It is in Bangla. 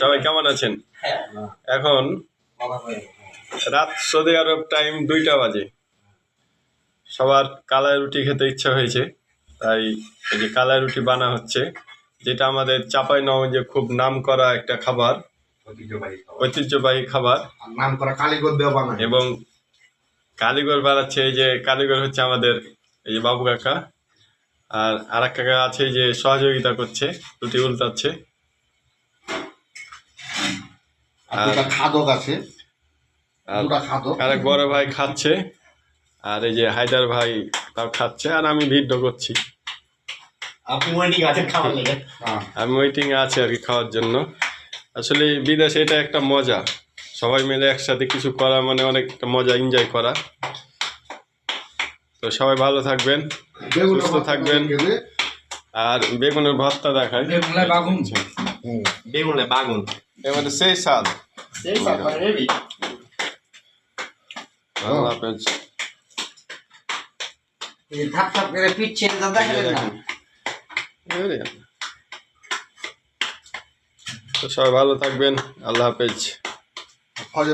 সবাই কেমন আছেন? এখন রাত সৌদি আরব টাইম 2টা বাজে। সবার কালাই রুটি খেতে ইচ্ছা হয়েছে, তাই এই যে কালাই রুটি বানা হচ্ছে, যেটা আমাদের চাঁপাইনবাবগঞ্জে খুব নাম করা একটা খাবার, ঐতিহ্যবাহী খাবার। নাম করা কালীগঞ্জ দেওয়া বানায় এবং কারিগর বানাচ্ছে, এই যে কারিগর হচ্ছে আমাদের এই যে বাবু কাকা, আর আরেক কাকা আছে যে সহযোগিতা করছে, রুটি উল্টাচ্ছে। আর দুটা খাদক আছে, দুটা খাদক। আরেক বড় ভাই খাচ্ছে, আর এই যে হায়দার ভাই তাও খাচ্ছে, আর আমি ভিডিও করছি। আপনি ওয়েটিং আছেন খাওয়ার লাগে? আমি ওয়েটিং এ আছি আর কি খাওয়ার জন্য। আসলে বিদেশে এটা একটা মজা, সবাই মিলে একসাথে কিছু করা মানে অনেক মজা, এনজয় করা। তো সবাই ভালো থাকবেন, সুস্থ থাকবেন। আর বেগুনের ভর্তা দেখায়, বেগুনে বাগুন এবারে সেই স্বাদ। আল্লাহ হাফেজ। ধাপ ধাপ করে পিচ্ছে দাদা খেলেন না। তো সবাই ভালো থাকবেন, আল্লাহ হাফেজ।